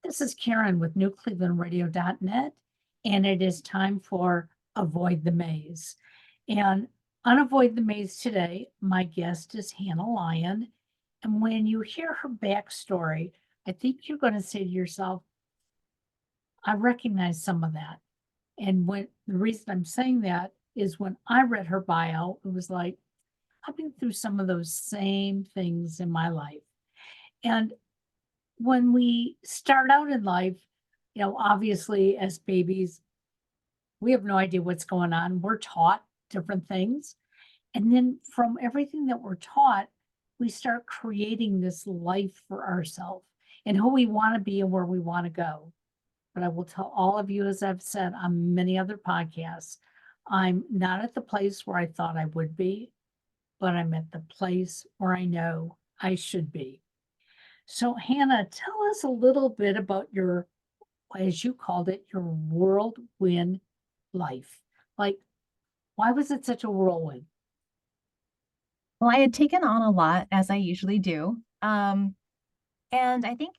This is Karen with newclevelandradio.net, and it is time for Avoid the Maze. And on Avoid the Maze today, my guest is Hannah Lynn. And when you hear her backstory, I think you're going to say to yourself, I recognize some of that. And when the reason I'm saying that is when I read her bio, it was like, I've been through some of those same things in my life. And when we start out in life, obviously as babies, we have no idea what's going on. We're taught different things. And then from everything that we're taught, we start creating this life for ourselves and who we want to be and where we want to go. But I will tell all of you, as I've said on many other podcasts, I'm not at the place where I thought I would be, but I'm at the place where I know I should be. So, Hannah, tell us a little bit about your, as you called it, your whirlwind life. Like, why was it such a whirlwind? Well, I had taken on a lot, as I usually do. And I think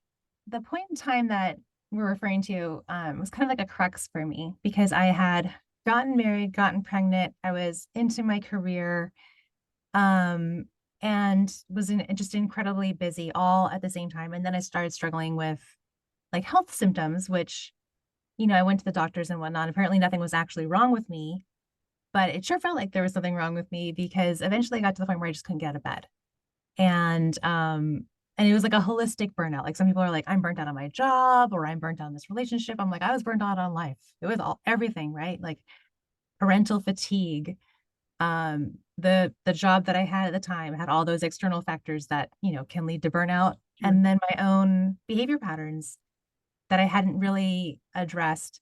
the point in time that we're referring to was kind of like a crux for me because I had gotten married, gotten pregnant. I was into my career, um, and was just incredibly busy all at the same time. And then I started struggling with like health symptoms, which, I went to the doctors and whatnot. Apparently, nothing was actually wrong with me, but it sure felt like there was something wrong with me because eventually I got to the point where I just couldn't get out of bed. And and it was like a holistic burnout. Like some people are like, I'm burnt out on my job or I'm burnt out on this relationship. I'm like, I was burnt out on life. It was everything, right? Like parental fatigue. The job that I had at the time had all those external factors that, can lead to burnout. Sure. And then my own behavior patterns that I hadn't really addressed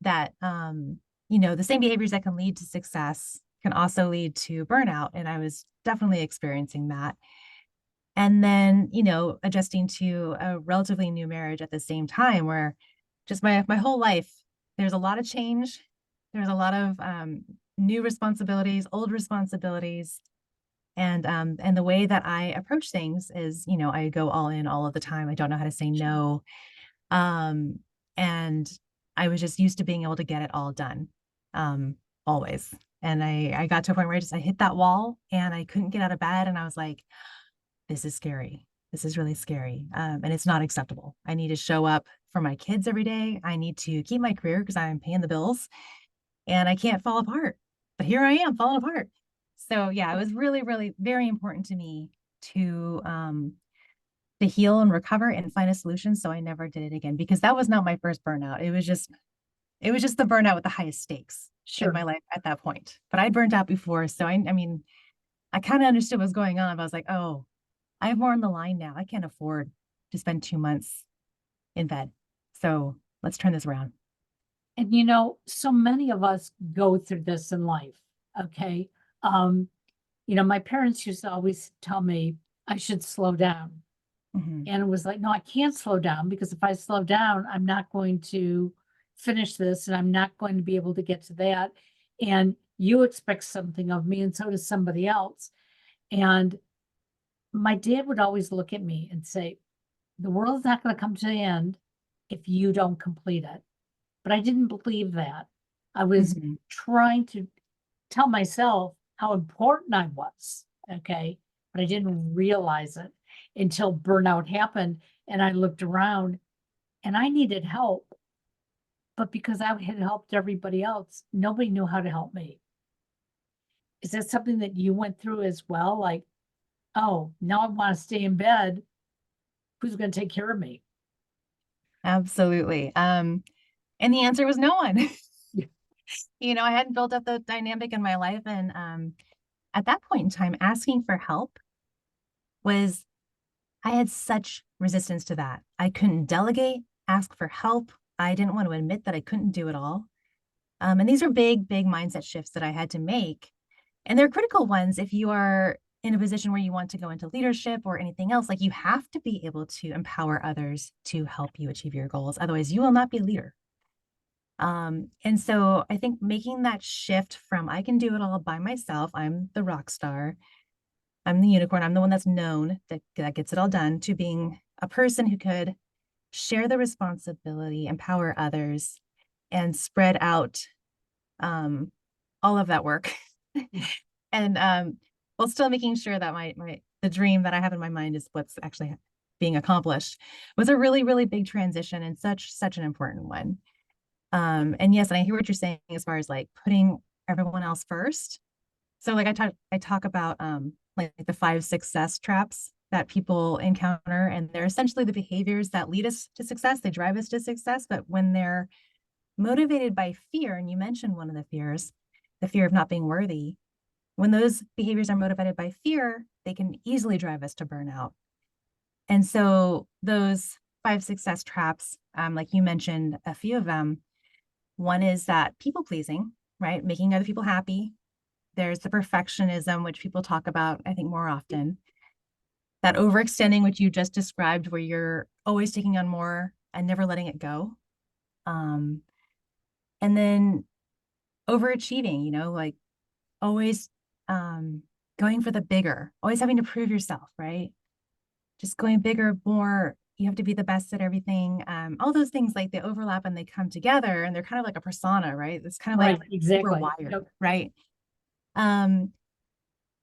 that the same behaviors that can lead to success can also lead to burnout. And I was definitely experiencing that. And then, adjusting to a relatively new marriage at the same time where just my whole life, there's a lot of change. There's a lot of new responsibilities, old responsibilities. And the way that I approach things is, I go all in all of the time. I don't know how to say no. Um, and I was just used to being able to get it all done, always. And I got to a point where I hit that wall and I couldn't get out of bed. And I was like, this is scary. This is really scary. And it's not acceptable. I need to show up for my kids every day. I need to keep my career because I'm paying the bills and I can't fall apart. But here I am falling apart. So yeah, it was really, really very important to me to heal and recover and find a solution so I never did it again because that was not my first burnout. It was just the burnout with the highest stakes in Sure. my life at that point. But I burned out before, so I mean, I kind of understood what was going on. But I was like, oh, I have more on the line now. I can't afford to spend 2 months in bed. So let's turn this around. And so many of us go through this in life. Okay. Um, my parents used to always tell me I should slow down. Mm-hmm. And it was like, no, I can't slow down because if I slow down, I'm not going to finish this and I'm not going to be able to get to that. And you expect something of me, and so does somebody else. And my dad would always look at me and say, the world's not going to come to the end if you don't complete it. But I didn't believe that. I was Mm-hmm. trying to tell myself how important I was. Okay. But I didn't realize it until burnout happened. And I looked around and I needed help. But because I had helped everybody else, nobody knew how to help me. Is that something that you went through as well? Like, oh, now I want to stay in bed. Who's going to take care of me? Absolutely. And the answer was no one. Yeah. I hadn't built up the dynamic in my life. And at that point in time, asking for help was, I had such resistance to that. I couldn't delegate, ask for help. I didn't want to admit that I couldn't do it all. And these are big, big mindset shifts that I had to make. And they're critical ones if you are in a position where you want to go into leadership or anything else. Like you have to be able to empower others to help you achieve your goals. Otherwise, you will not be a leader. And so I think making that shift from I can do it all by myself, I'm the rock star, I'm the unicorn, I'm the one that's known that gets it all done, to being a person who could share the responsibility, empower others, and spread out all of that work. And while still making sure that the dream that I have in my mind is what's actually being accomplished, was a really, really big transition and such an important one. And yes, and I hear what you're saying as far as like putting everyone else first. So like I talk about like the 5 success traps that people encounter, and they're essentially the behaviors that lead us to success. They drive us to success, but when they're motivated by fear, and you mentioned one of the fears, the fear of not being worthy, when those behaviors are motivated by fear, they can easily drive us to burnout. And so those 5 success traps, like you mentioned a few of them, one is that people pleasing, right? Making other people happy. There's the perfectionism, which people talk about, I think, more often. That overextending, which you just described, where you're always taking on more and never letting it go. And then overachieving, like always going for the bigger, always having to prove yourself, right? Just going bigger, more. You have to be the best at everything. All those things, like they overlap and they come together, and they're kind of like a persona, right? It's kind of Right, like we're exactly. wired, Yep. right?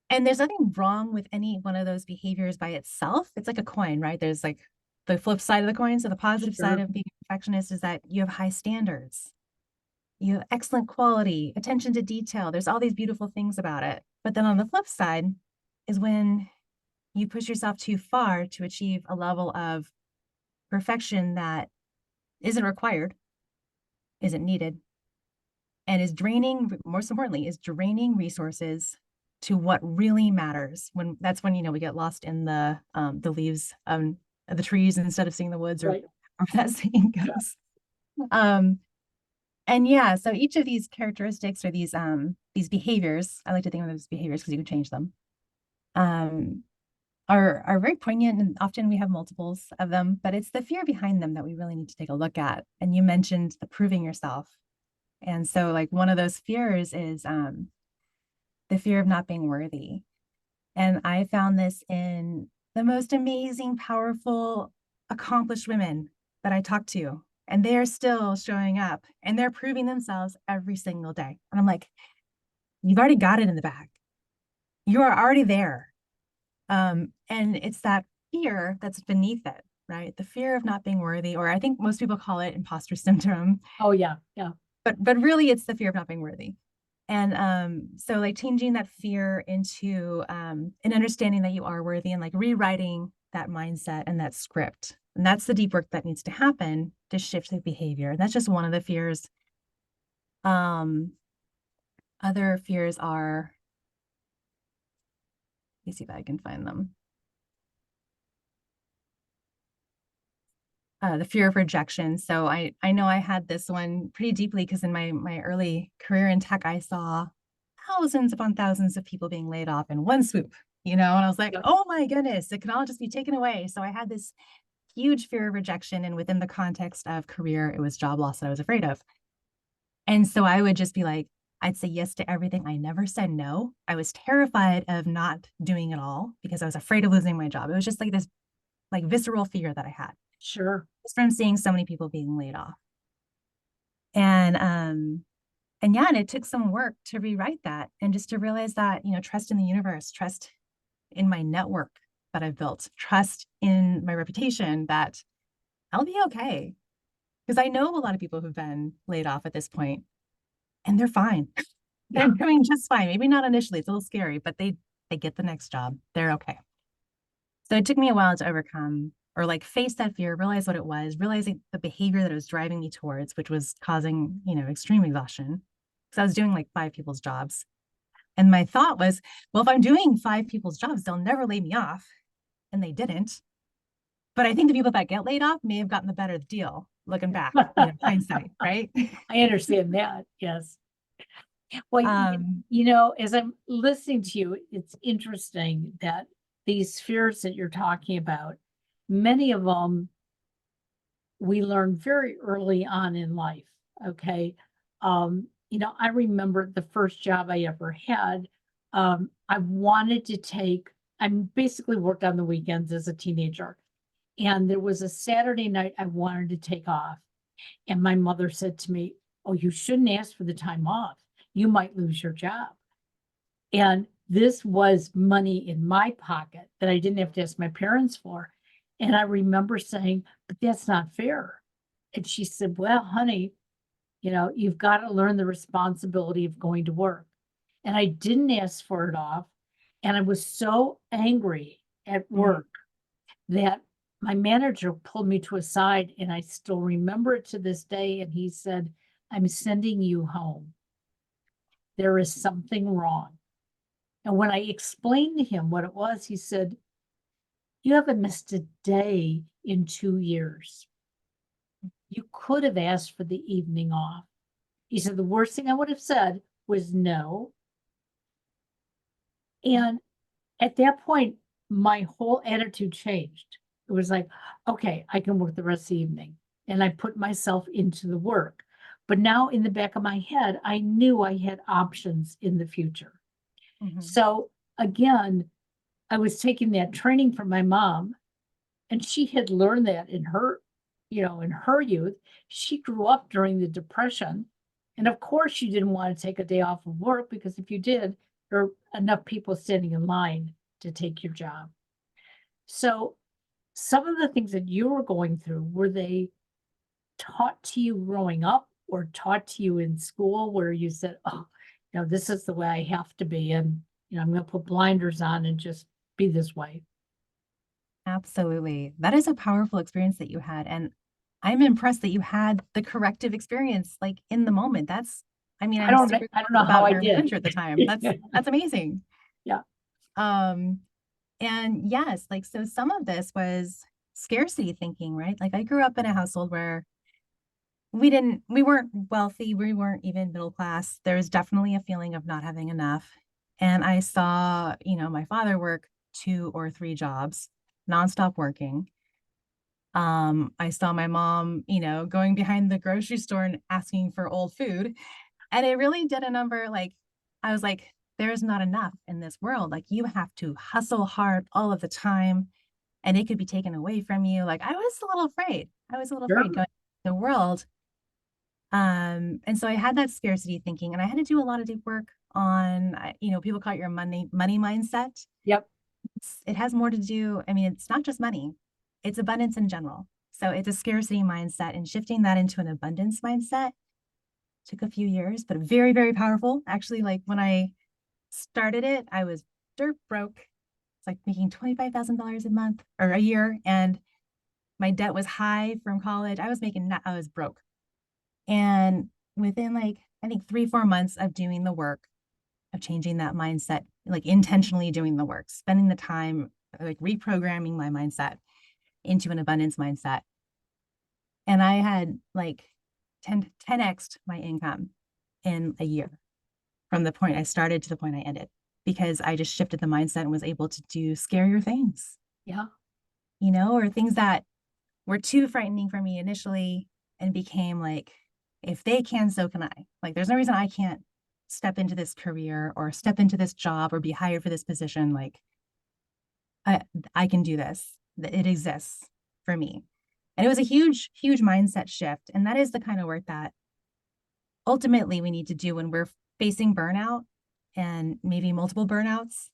And there's nothing wrong with any one of those behaviors by itself. It's like a coin, right? There's like the flip side of the coin. So the positive side Sure. of being a perfectionist is that you have high standards. You have excellent quality, attention to detail. There's all these beautiful things about it. But then on the flip side is when you push yourself too far to achieve a level of perfection that isn't required, isn't needed, and is draining, most importantly, is draining resources to what really matters. When that's when we get lost in the leaves of the trees instead of seeing the woods, or Right. that saying goes. And yeah, so each of these characteristics or these behaviors, I like to think of them as behaviors because you can change them, are very poignant, and often we have multiples of them, but it's the fear behind them that we really need to take a look at. And you mentioned the proving yourself. And so like one of those fears is the fear of not being worthy. And I found this in the most amazing, powerful, accomplished women that I talk to. And they're still showing up and they're proving themselves every single day. And I'm like, you've already got it in the bag. You are already there. And it's that fear that's beneath it, right? The fear of not being worthy, or I think most people call it imposter syndrome. Oh, yeah. Yeah. But really it's the fear of not being worthy. And so like changing that fear into an understanding that you are worthy, and like rewriting that mindset and that script. And that's the deep work that needs to happen to shift the behavior. And that's just one of the fears. Other fears are, let me see if I can find them. The fear of rejection. So I know I had this one pretty deeply because in my early career in tech, I saw thousands upon thousands of people being laid off in one swoop, and I was like, Yep. oh my goodness, it can all just be taken away. So I had this huge fear of rejection, and within the context of career, it was job loss that I was afraid of. And so I would just be like, I'd say yes to everything. I never said no. I was terrified of not doing it all because I was afraid of losing my job. It was just like this like visceral fear that I had Sure. just from seeing so many people being laid off. And yeah, and it took some work to rewrite that, and just to realize that, trust in the universe, trust in my network that I've built, trust in my reputation that I'll be okay. Because I know a lot of people who've been laid off at this point, and they're fine. They're doing just fine. Maybe not initially, it's a little scary, but they get the next job. They're okay. So it took me a while to overcome, or like face that fear, realize what it was, realizing the behavior that it was driving me towards, which was causing, extreme exhaustion. Because I was doing like 5 people's jobs. And my thought was, well, if I'm doing 5 people's jobs, they'll never lay me off. And they didn't. But I think the people that get laid off may have gotten the better deal looking back, hindsight, right? I understand that. Yes. Well, as I'm listening to you, it's interesting that these fears that you're talking about, many of them we learn very early on in life. Okay. I remember the first job I ever had. I basically worked on the weekends as a teenager. And there was a Saturday night I wanted to take off. And my mother said to me, "Oh, you shouldn't ask for the time off. You might lose your job." And this was money in my pocket that I didn't have to ask my parents for. And I remember saying, "But that's not fair." And she said, "Well, honey, you've got to learn the responsibility of going to work." And I didn't ask for it off. And I was so angry at work that my manager pulled me to a side, and I still remember it to this day. And he said, "I'm sending you home. There is something wrong." And when I explained to him what it was, he said, "You haven't missed a day in 2 years. You could have asked for the evening off." He said, "The worst thing I would have said was no." And at that point, my whole attitude changed. It was like, okay, I can work the rest of the evening. And I put myself into the work. But now in the back of my head, I knew I had options in the future. Mhm. So again, I was taking that training from my mom, and she had learned that in her youth. She grew up during the Depression. And of course, she didn't want to take a day off of work, because if you did, there are enough people standing in line to take your job. So some of the things that you were going through, were they taught to you growing up or taught to you in school, where you said, "Oh, this is the way I have to be, and I'm going to put blinders on and just be this way"? Absolutely. That is a powerful experience that you had, and I'm impressed that you had the corrective experience, like, in the moment. I mean, I'm super I don't know thrilled how about I your did. manager at the time. That's amazing. Yeah. Um, and yes, like, so some of this was scarcity thinking, right? Like, I grew up in a household where we weren't wealthy, we weren't even middle class. There was definitely a feeling of not having enough. And I saw, my father work 2 or 3 jobs, nonstop working. I saw my mom, going behind the grocery store and asking for old food. And it really did a number. Like, I was like, there's not enough in this world. Like, you have to hustle hard all of the time, and it could be taken away from you. Like, I was a little afraid. I was a little afraid Sure. going to the world. And so I had that scarcity thinking, and I had to do a lot of deep work on, people call it your money mindset. Yep. It has more to do, I mean, it's not just money, it's abundance in general. So it's a scarcity mindset, and shifting that into an abundance mindset took a few years, but very, very powerful. Actually, like, when I started it, I was dirt broke. It's like making $25,000 a month or a year. And my debt was high from college. I was broke. And within, like, I think 3, 4 months of doing the work, of changing that mindset, like intentionally doing the work, spending the time, like reprogramming my mindset into an abundance mindset. And I had like 10x'd my income in a year from the point I started to the point I ended, because I just shifted the mindset and was able to do scarier things, Yeah. or things that were too frightening for me initially, and became like, if they can, so can I. Like, there's no reason I can't step into this career or step into this job or be hired for this position. Like, I, I can do this. It exists for me. And it was a huge, huge mindset shift. And that is the kind of work that ultimately we need to do when we're facing burnout, and maybe multiple burnouts.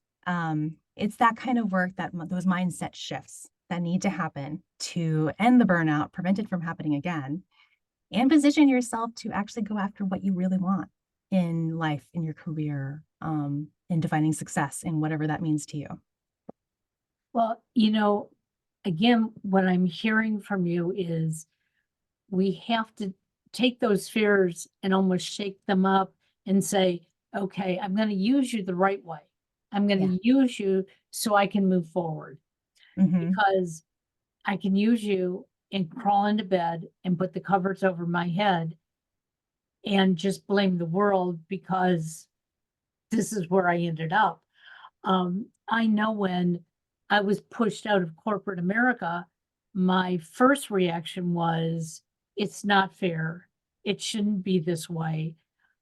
It's that kind of work, that those mindset shifts that need to happen to end the burnout, prevent it from happening again, and position yourself to actually go after what you really want in life, in your career, in defining success, in whatever that means to you. Well, again, what I'm hearing from you is we have to take those fears and almost shake them up and say, okay, I'm going to use you the right way. I'm going Yeah. to use you so I can move forward, Mm-hmm. because I can use you and crawl into bed and put the covers over my head and just blame the world because this is where I ended up. I know when I was pushed out of corporate America, my first reaction was, it's not fair. It shouldn't be this way.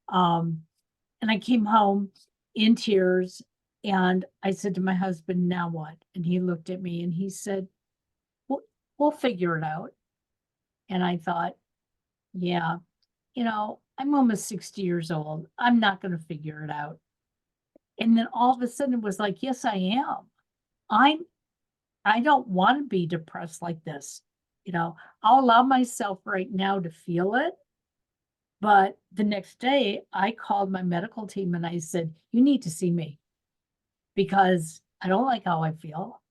Um, and I came home in tears, and I said to my husband, "Now what?" And he looked at me and he said, "Well, we'll figure it out. And I thought, yeah, I'm almost 60 years old. I'm not going to figure it out. And then all of a sudden it was like, yes, I am. I'm, I don't want to be depressed like this. I'll allow myself right now to feel it. But the next day I called my medical team and I said, you need to see me because I don't like how I feel.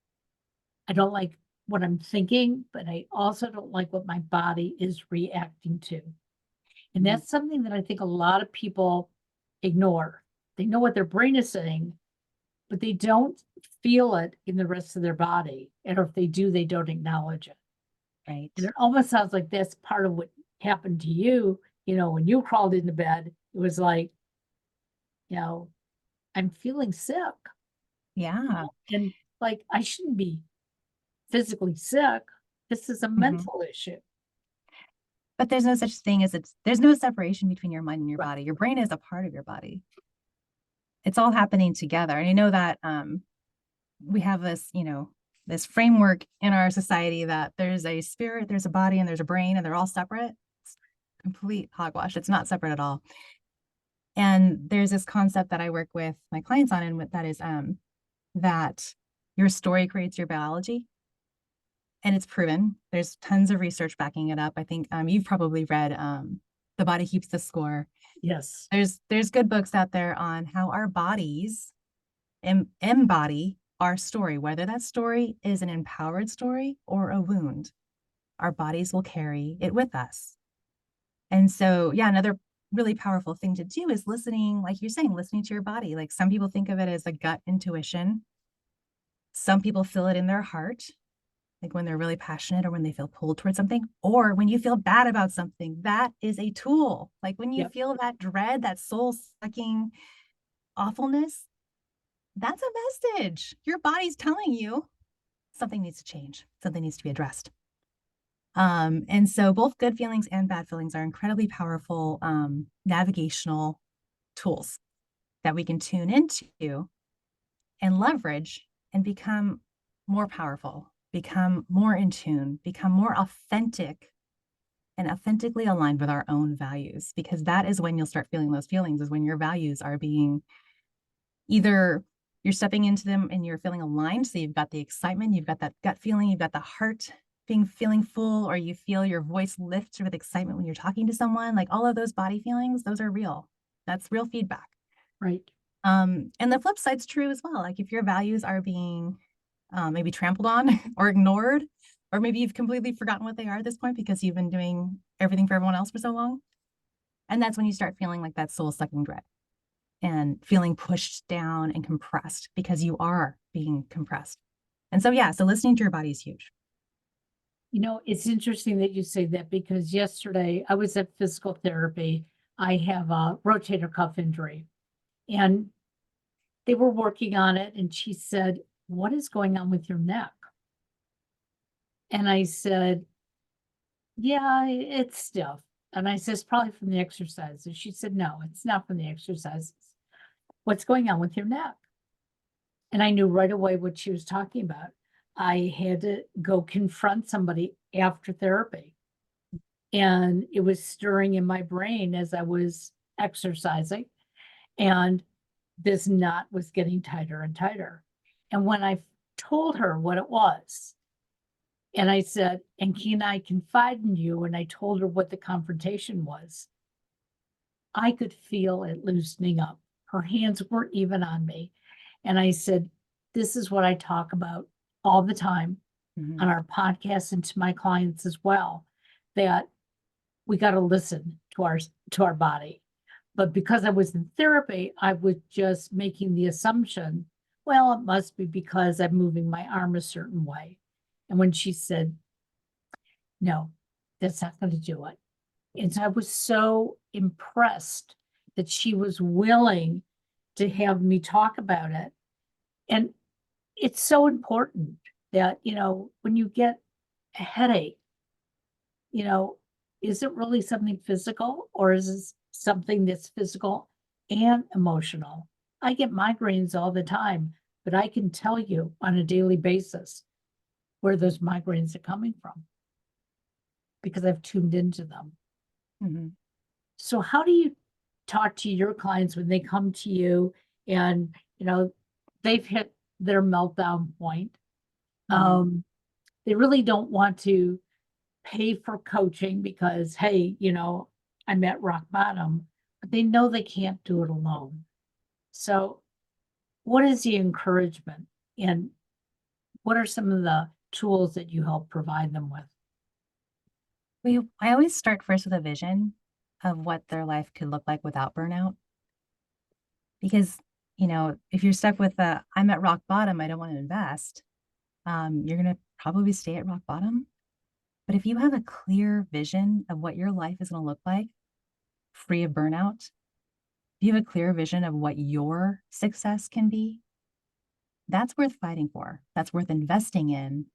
I don't like what I'm thinking, but I also don't like what my body is reacting to. And Mhm. that's something that I think a lot of people ignore. They know what their brain is saying, but they don't feel it in the rest of their body. And if they do, they don't acknowledge it. Right. And it almost sounds like that's part of what happened to you. When you crawled into bed, it was like, you know, I'm feeling sick. Yeah. And like, I shouldn't be physically sick. This is a Mhm. mental issue. But there's no such thing as there's no separation between your mind and your Right. body. Your brain is a part of your body. It's all happening together. And I know that we have this, this framework in our society that there's a spirit, there's a body, and there's a brain, and they're all separate. It's complete hogwash. It's not separate at all. And there's this concept that I work with my clients on, and that is that your story creates your biology. And it's proven. There's tons of research backing it up. I think you've probably read The Body Keeps the Score. Yes. There's good books out there on how our bodies embody our story, whether that story is an empowered story or a wound. Our bodies will carry it with us. And so, yeah, another really powerful thing to do is listening, like you're saying, listening to your body. Like some people think of it as a gut intuition. Some people feel it in their heart, like when they're really passionate or when they feel pulled towards something, or when you feel bad about something. That is a tool. Like when you Yep. feel that dread, that soul sucking awfulness, that's a message. Your body's telling you something needs to change, something needs to be addressed. And so both good feelings and bad feelings are incredibly powerful navigational tools that we can tune into and leverage and become more powerful, become more in tune, become more authentic and authentically aligned with our own values. Because that is when you'll start feeling those feelings, is when your values are being either you're stepping into them and you're feeling aligned. So you've got the excitement, you've got that gut feeling, you've got the heart feeling full, or you feel your voice lift with excitement when you're talking to someone. Like all of those body feelings, those are real. That's real feedback. Right. And the flip side's true as well. Like if your values are being maybe trampled on or ignored, or maybe you've completely forgotten what they are at this point because you've been doing everything for everyone else for so long. And that's when you start feeling like that soul sucking dread and feeling pushed down and compressed because you are being compressed. And so, yeah, so listening to your body is huge. It's interesting that you say that because yesterday I was at physical therapy. I have a rotator cuff injury and they were working on it. And she said, what is going on with your neck? And I said, yeah, it's stiff. And I said, it's probably from the exercise. And she said, no, it's not from the exercises. What's going on with your neck? And I knew right away what she was talking about. I had to go confront somebody after therapy. And it was stirring in my brain as I was exercising. And this knot was getting tighter and tighter. And when I told her what it was, and I said, and can I confide in you? And I told her what the confrontation was. I could feel it loosening up. Her hands weren't even on me. And I said, this is what I talk about all the time on our podcast and to my clients as well, that we got to listen to our body. But because I was in therapy, I was just making the assumption, well, it must be because I'm moving my arm a certain way. And when she said, no, that's not going to do it. And so I was so impressed that she was willing to have me talk about it. And it's so important that, when you get a headache, you know, is it really something physical or is it something that's physical and emotional? I get migraines all the time, but I can tell you on a daily basis where those migraines are coming from because I've tuned into them. Mhm. So how do you talk to your clients when they come to you and, they've hit their meltdown point? Mhm. They really don't want to pay for coaching because, hey, I'm at rock bottom, but they know they can't do it alone. So what is the encouragement and what are some of the tools that you help provide them with? I always start first with a vision of what their life could look like without burnout. Because, if you're stuck with I'm at rock bottom, I don't want to invest, you're going to probably stay at rock bottom. But if you have a clear vision of what your life is going to look like, free of burnout, if you have a clear vision of what your success can be, that's worth fighting for. That's worth investing in.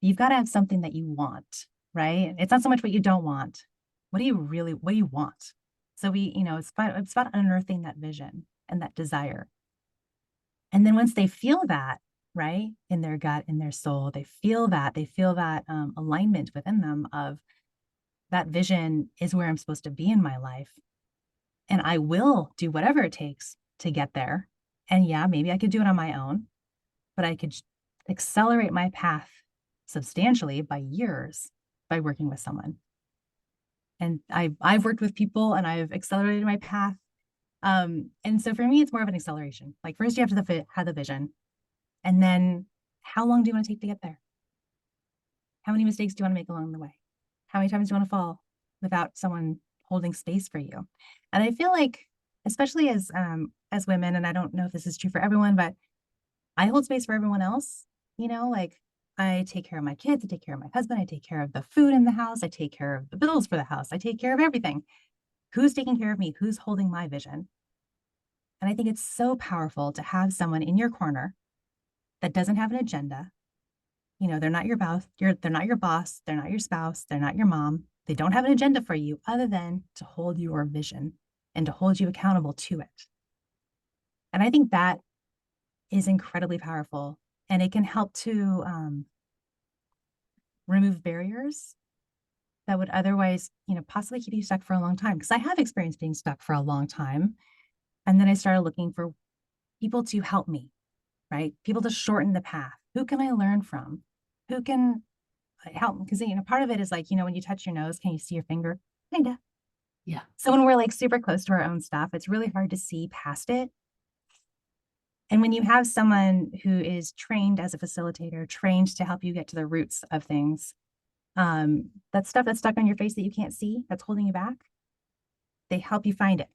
You've got to have something that you want, right? It's not so much what you don't want. What do you want? So it's about unearthing that vision and that desire. And then once they feel that, right, in their gut, in their soul, they feel that alignment within them of that vision is where I'm supposed to be in my life. And I will do whatever it takes to get there. And yeah, maybe I could do it on my own, but I could accelerate my path substantially by years by working with someone. And I've worked with people and I've accelerated my path. And so for me, it's more of an acceleration. Like first you have to have the vision, and then how long do you want to take to get there? How many mistakes do you want to make along the way? How many times do you want to fall without someone holding space for you? And I feel like, especially as women, and I don't know if this is true for everyone, but I hold space for everyone else. Like I take care of my kids, I take care of my husband, I take care of the food in the house, I take care of the bills for the house, I take care of everything. Who's taking care of me? Who's holding my vision? And I think it's so powerful to have someone in your corner that doesn't have an agenda. They're not your boss, they're not your boss, they're not your spouse, they're not your mom. They don't have an agenda for you other than to hold your vision and to hold you accountable to it. And I think that is incredibly powerful, and it can help to remove barriers that would otherwise, possibly keep you stuck for a long time. Because I have experienced being stuck for a long time. And then I started looking for people to help me, right? People to shorten the path. Who can I learn from? Who can help? Because, part of it is like, when you touch your nose, can you see your finger? Kinda. Yeah. So when we're like super close to our own stuff, it's really hard to see past it. And when you have someone who is trained as a facilitator, trained to help you get to the roots of things, that stuff that's stuck on your face that you can't see, that's holding you back, they help you find it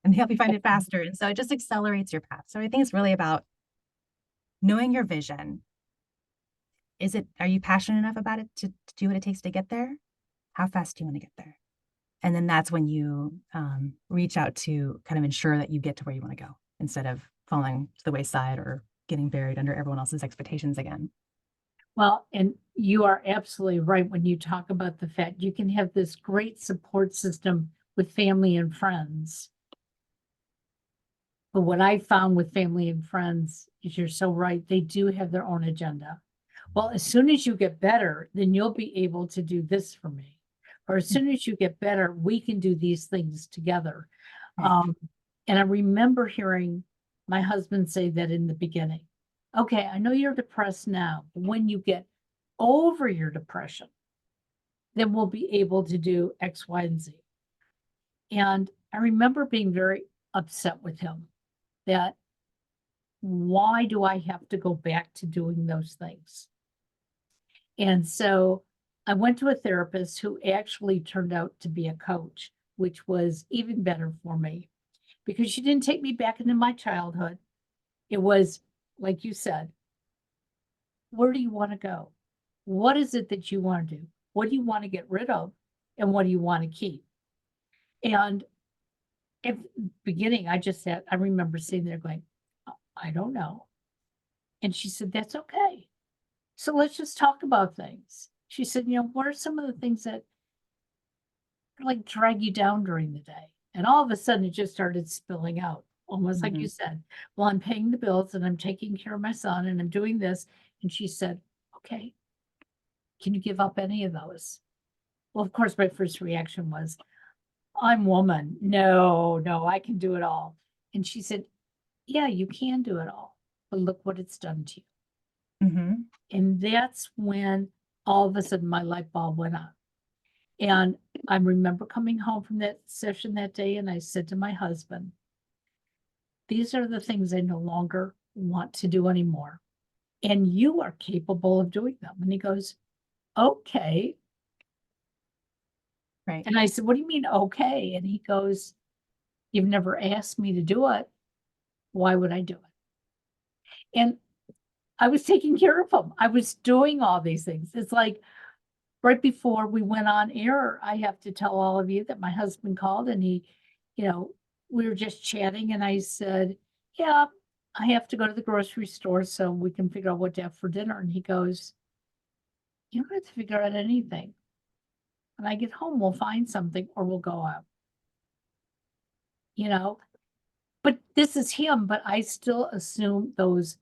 and they help you find it faster. And so it just accelerates your path. So I think it's really about knowing your vision. Are you passionate enough about it to do what it takes to get there? How fast do you want to get there? And then that's when you reach out to kind of ensure that you get to where you want to go instead of falling to the wayside or getting buried under everyone else's expectations again. Well, and you are absolutely right when you talk about the fact you can have this great support system with family and friends. But what I found with family and friends is you're so right, they do have their own agenda. Well, as soon as you get better, then you'll be able to do this for me. Or as soon as you get better, we can do these things together. Right. Um, and I remember hearing my husband say that in the beginning. Okay, I know you're depressed now, but when you get over your depression, then we'll be able to do X, Y, and Z. And I remember being very upset with him that why do I have to go back to doing those things? And so I went to a therapist who actually turned out to be a coach, which was even better for me because she didn't take me back into my childhood. It was, like you said, where do you want to go? What is it that you want to do? What do you want to get rid of? And what do you want to keep? And at the beginning, I remember sitting there going, I don't know. And she said, that's okay. So let's just talk about things. She said, what are some of the things that like drag you down during the day? And all of a sudden it just started spilling out, almost like Mm-hmm. you said, well, I'm paying the bills and I'm taking care of my son and I'm doing this. And she said, okay. can you give up any of those? Well, of course, my first reaction was, I'm woman. No, no, I can do it all. And she said, yeah, you can do it all, but look what it's done to you. Mm-hmm. And that's when all of a sudden my light bulb went on. And I remember coming home from that session that day, and I said to my husband, these are the things I no longer want to do anymore. And you are capable of doing them. And he goes, okay. Right. And I said, what do you mean, okay? And he goes, you've never asked me to do it. Why would I do it? And I was taking care of him. I was doing all these things. It's like right before we went on air, I have to tell all of you that my husband called and he, you know, we were just chatting and I said, yeah, I have to go to the grocery store so we can figure out what to have for dinner. And he goes, you don't have to figure out anything. When I get home, we'll find something or we'll go out, you know, but this is him, but I still assume those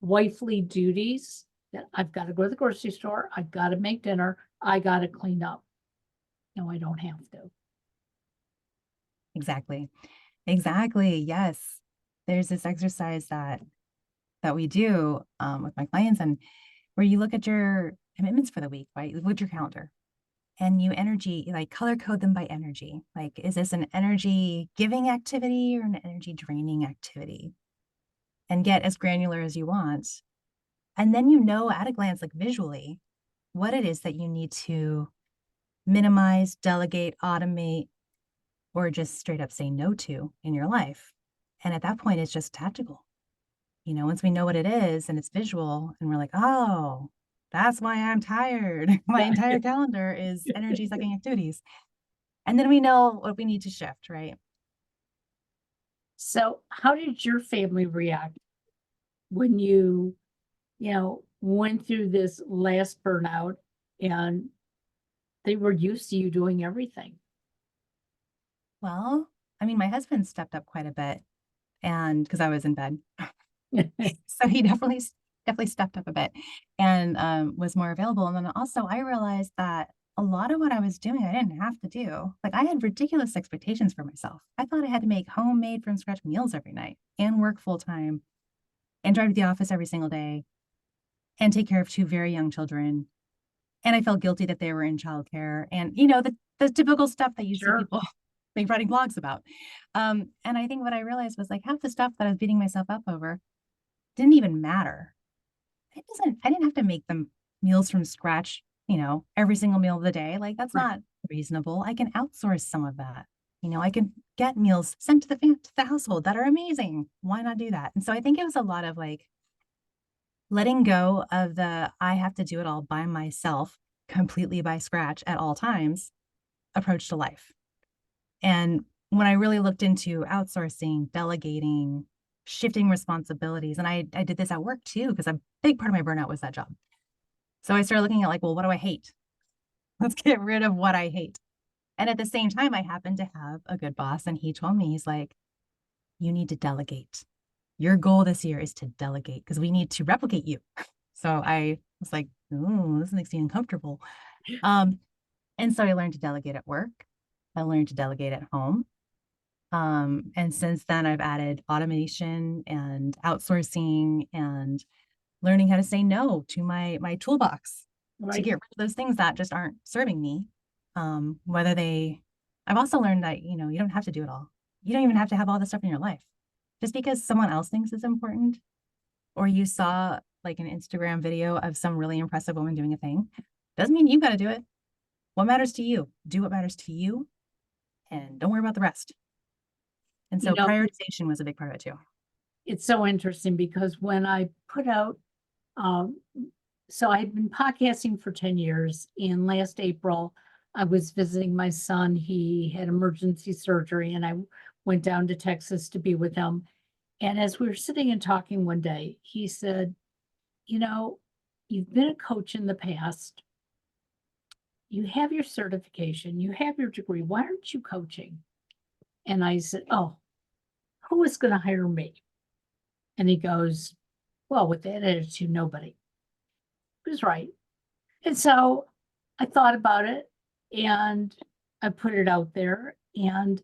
wifely duties that I've got to go to the grocery store, I've got to make dinner, I got to clean up. No, I don't have to. Exactly. Exactly. Yes. There's this exercise that we do with my clients, and where you look at your commitments for the week, right? With your calendar, and you energy, like color code them by energy. Like, is this an energy giving activity or an energy draining activity? And get as granular as you want. And then you know at a glance, like visually, what it is that you need to minimize, delegate, automate, or just straight up say no to in your life. And at that point, it's just tactical. You know, once we know what it is and it's visual and we're like, oh, that's why I'm tired. My entire calendar is energy sucking activities. And then we know what we need to shift, right? So how did your family react when you went through this last burnout and they were used to you doing everything? Well, I mean, my husband stepped up quite a bit, and because I was in bed. So he definitely stepped up a bit and was more available. And then also I realized that a lot of what I was doing, I didn't have to do. Like, I had ridiculous expectations for myself. I thought I had to make homemade from scratch meals every night and work full time and drive to the office every single day and take care of two very young children. And I felt guilty that they were in childcare and, you know, the typical stuff that you see Sure. people like writing blogs about. And I think what I realized was like half the stuff that I was beating myself up over didn't even matter. I didn't have to make them meals from scratch, you know, every single meal of the day. Like, that's Right. not reasonable. I can outsource some of that. You know, I can get meals sent to the household that are amazing. Why not do that? And so I think it was a lot of like letting go of the I have to do it all by myself, completely by scratch at all times approach to life. And when I really looked into outsourcing, delegating, shifting responsibilities, and I did this at work too, because a big part of my burnout was that job. So I started looking at like, well, what do I hate? Let's get rid of what I hate. And at the same time, I happened to have a good boss, and he told me, he's like, you need to delegate. Your goal this year is to delegate because we need to replicate you. So I was like, oh, this makes me uncomfortable. Um, and so I learned to delegate at work. I learned to delegate at home. And since then, I've added automation and outsourcing and learning how to say no to my toolbox to Right. get rid of those things that just aren't serving me. Whether I've also learned that, you know, you don't have to do it all. You don't even have to have all this stuff in your life. Just because someone else thinks it's important, or you saw like an Instagram video of some really impressive woman doing a thing, doesn't mean you got to do it. What matters to you? Do what matters to you, and don't worry about the rest. And You so know, prioritization was a big part of it too. it's so interesting because when I put out, um, so I had been podcasting for 10 years, and last April, I was visiting my son. He had emergency surgery, and I went down to Texas to be with him. And as we were sitting and talking one day, he said, you know, you've been a coach in the past. You have your certification, you have your degree. Why aren't you coaching? And I said, oh, who is going to hire me? And he goes, well, with that attitude, nobody. He was right. And so I thought about it and I put it out there. And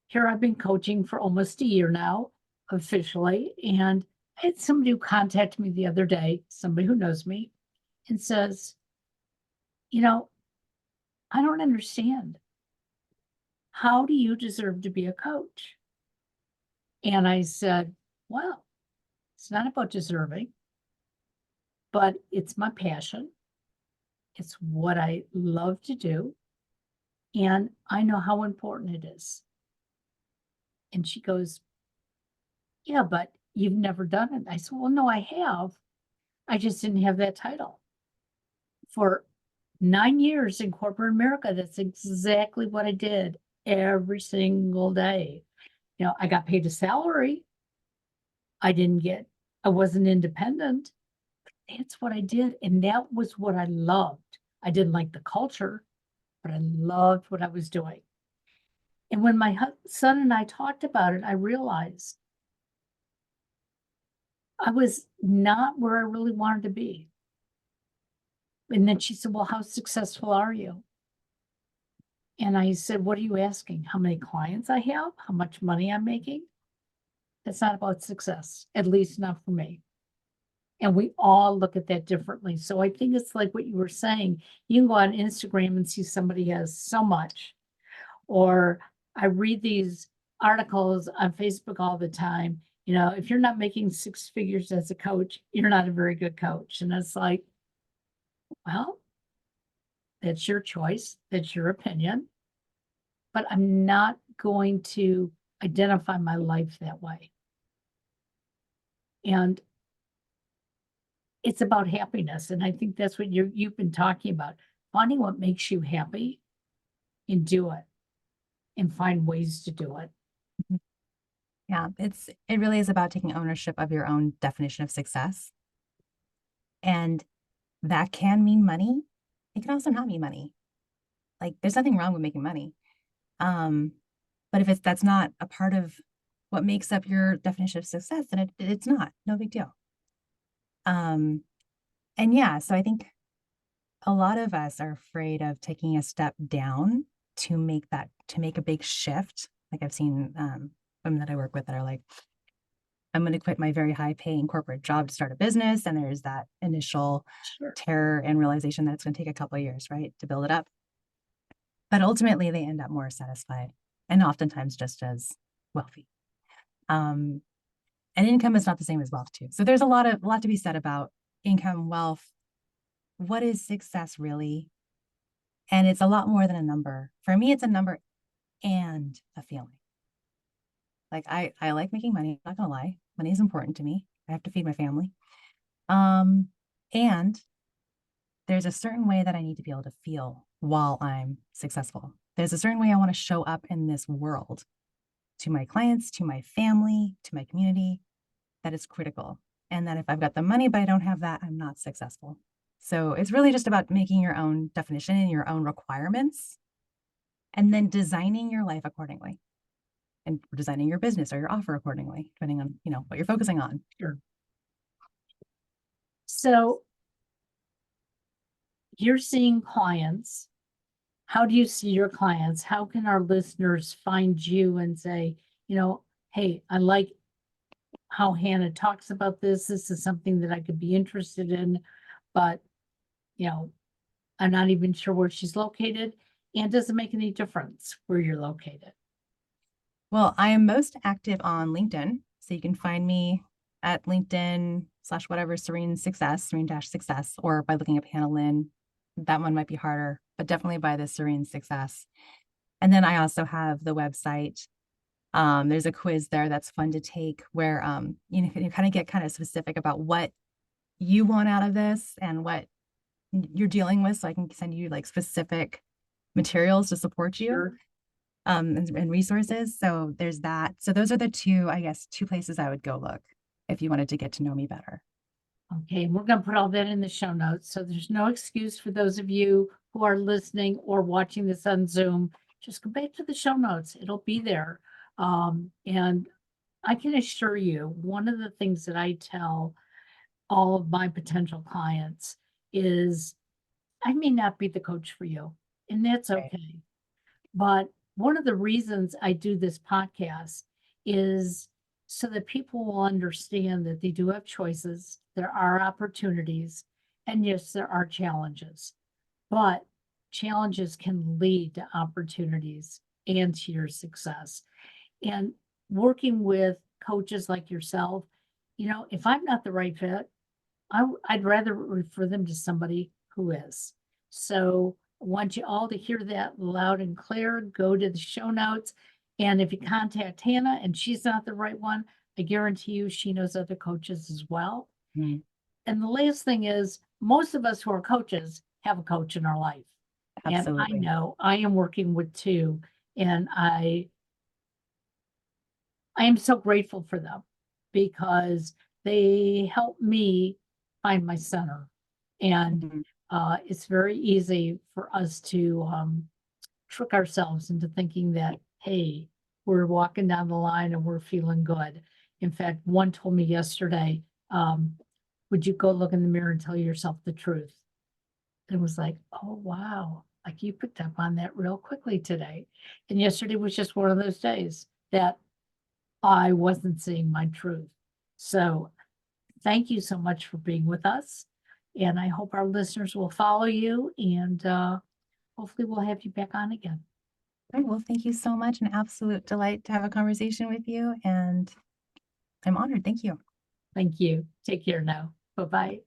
here I've been coaching for almost a year now, officially. And I had somebody who contacted me the other day, somebody who knows me, and says, you know, I don't understand. How do you deserve to be a coach? And I said, well, it's not about deserving, but it's my passion. It's what I love to do. And I know how important it is. And she goes, yeah, but you've never done it. I said, well, no, I have. I just didn't have that title. For 9 years in corporate America, that's exactly what I did every single day. I got paid a salary. I wasn't independent. That's what I did. And that was what I loved. I didn't like the culture, but I loved what I was doing. And when my son and I talked about it, I realized I was not where I really wanted to be. And then she said, well, how successful are you? And I said, what are you asking? How many clients I have? How much money I'm making? It's not about success, at least not for me. And we all look at that differently. So I think it's like what you were saying. You can go on Instagram and see somebody has so much. Or I read these articles on Facebook all the time. If you're not making six figures as a coach, you're not a very good coach. And it's like, well, that's your choice. That's your opinion. But I'm not going to identify my life that way. And it's about happiness. And I think that's what you've been talking about. Finding what makes you happy and do it and find ways to do it. Mhm. Yeah, it really is about taking ownership of your own definition of success. And that can mean money. It can also not mean money. Like there's nothing wrong with making money. Um, but if that's not a part of what makes up your definition of success, then it's not, no big deal. And yeah, so I think a lot of us are afraid of taking a step down to make a big shift. Like I've seen women that I work with that are like, I'm going to quit my very high paying corporate job to start a business. And there's that initial Sure. terror and realization that it's going to take a couple of years, right, to build it up. But ultimately they end up more satisfied and oftentimes just as wealthy. And income is not the same as wealth too. So there's a lot to be said about income, wealth. What is success really? And it's a lot more than a number. For me, it's a number and a feeling. Like I like making money. I'm not gonna lie. Money is important to me. I have to feed my family. And there's a certain way that I need to be able to feel while I'm successful. There's a certain way I want to show up in this world to my clients, to my family, to my community, that is critical. And that if I've got the money, but I don't have that, I'm not successful. So it's really just about making your own definition and your own requirements and then designing your life accordingly and designing your business or your offer accordingly, depending on, what you're focusing on. Sure. So you're seeing clients. How do you see your clients? How can our listeners find you and say, hey, I like how Hannah talks about this. This is something that I could be interested in, but, I'm not even sure where she's located. And does it make any difference where you're located? Well, I am most active on LinkedIn. So you can find me at LinkedIn/whatever, Serene-Success, or by looking up Hannah Lynn. That one might be harder, but definitely by the Serene Success. And then I also have the website. There's a quiz there that's fun to take where, you kind of get kind of specific about what you want out of this and what you're dealing with. So I can send you like specific materials to support you. Sure. And resources. So there's that. So those are the two places I would go look if you wanted to get to know me better. Okay, and we're going to put all that in the show notes. So there's no excuse for those of you who are listening or watching this on Zoom. Just go back to the show notes. It'll be there. And I can assure you, one of the things that I tell all of my potential clients is I may not be the coach for you, and that's Right. okay. But one of the reasons I do this podcast is so that people will understand that they do have choices, there are opportunities, and yes, there are challenges, but challenges can lead to opportunities and to your success. And working with coaches like yourself, if I'm not the right fit, I'd rather refer them to somebody who is. So I want you all to hear that loud and clear. Go to the show notes. And if you contact Hannah and she's not the right one, I guarantee you she knows other coaches as well. Mhm. And the last thing is, most of us who are coaches have a coach in our life. And I Absolutely. know I am working with two, and I am so grateful for them because they help me find my center. And Mhm. it's very easy for us to trick ourselves into thinking that, hey, we're walking down the line and we're feeling good. In fact, one told me yesterday, um, would you go look in the mirror and tell yourself the truth? And it was like, oh, wow. Like you picked up on that real quickly today. And yesterday was just one of those days that I wasn't seeing my truth. So thank you so much for being with us. And I hope our listeners will follow you and hopefully we'll have you back on again. Right, well, thank you so much. An absolute delight to have a conversation with you, and I'm honored. Thank you. Thank you. Take care now. Bye bye.